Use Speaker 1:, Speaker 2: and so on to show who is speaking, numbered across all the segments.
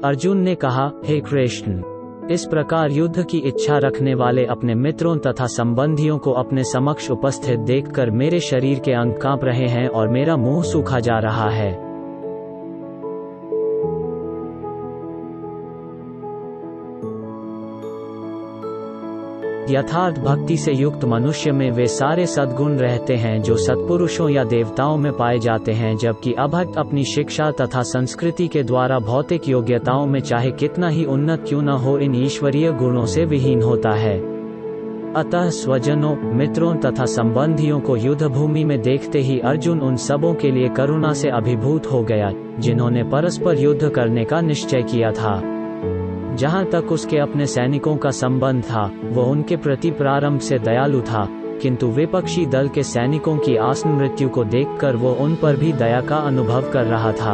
Speaker 1: अर्जुन ने कहा, हे कृष्ण, इस प्रकार युद्ध की इच्छा रखने वाले अपने मित्रों तथा संबंधियों को अपने समक्ष उपस्थित देखकर मेरे शरीर के अंग कांप रहे हैं और मेरा मुंह सूखा जा रहा है। यथार्थ भक्ति से युक्त मनुष्य में वे सारे सद्गुण रहते हैं जो सत्पुरुषों या देवताओं में पाए जाते हैं, जबकि अभक्त अपनी शिक्षा तथा संस्कृति के द्वारा भौतिक योग्यताओं में चाहे कितना ही उन्नत क्यों न हो, इन ईश्वरीय गुणों से विहीन होता है। अतः स्वजनों, मित्रों तथा संबंधियों को युद्ध भूमि में देखते ही अर्जुन उन सबों के लिए करुणा से अभिभूत हो गया जिन्होंने परस्पर युद्ध करने का निश्चय किया था। जहाँ तक उसके अपने सैनिकों का संबंध था, वह उनके प्रति प्रारंभ से दयालु था, किंतु विपक्षी दल के सैनिकों की आसन मृत्यु को देखकर वो उन पर भी दया का अनुभव कर रहा था।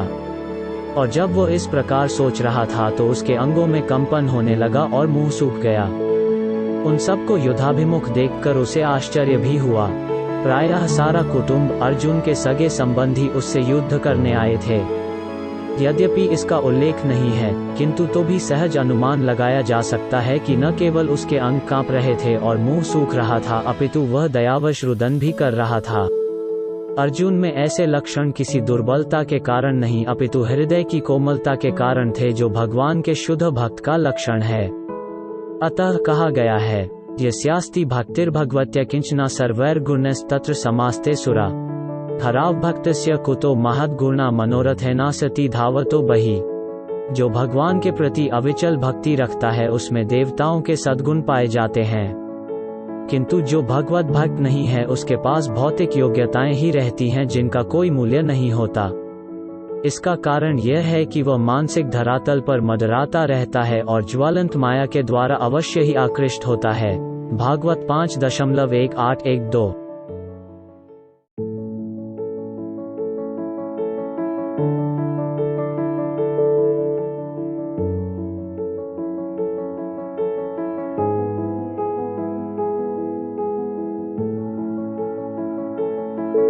Speaker 1: और जब वो इस प्रकार सोच रहा था तो उसके अंगों में कंपन होने लगा और मुंह सूख गया। उन सबको युद्धाभिमुख देखकर उसे आश्चर्य भी हुआ। प्रायः सारा कुटुंब, अर्जुन के सगे संबंधी उससे युद्ध करने आए थे। यद्यपि इसका उल्लेख नहीं है, किंतु तो भी सहज अनुमान लगाया जा सकता है कि न केवल उसके अंग कांप रहे थे और मुंह सूख रहा था, अपितु वह दयावश रुदन भी कर रहा था। अर्जुन में ऐसे लक्षण किसी दुर्बलता के कारण नहीं, अपितु हृदय की कोमलता के कारण थे, जो भगवान के शुद्ध भक्त का लक्षण है। अतः कहा गया है, यस्यास्ति भक्तिर्भगवत्या किंचना सर्वैर्गुणैस्तत्र समास्ते सुरा हराव भक्तस्य कुतो महद्गुणा मनोरथेना सती धावतो बहि। जो भगवान के प्रति अविचल भक्ति रखता है उसमें देवताओं के सद्गुण पाए जाते हैं, किंतु जो भगवत भक्त नहीं है उसके पास भौतिक योग्यताएं ही रहती हैं जिनका कोई मूल्य नहीं होता। इसका कारण यह है कि वह मानसिक धरातल पर मडराता रहता है और ज्वलंत माया के द्वारा अवश्य ही आकृष्ट होता है। भागवत 5.181-2।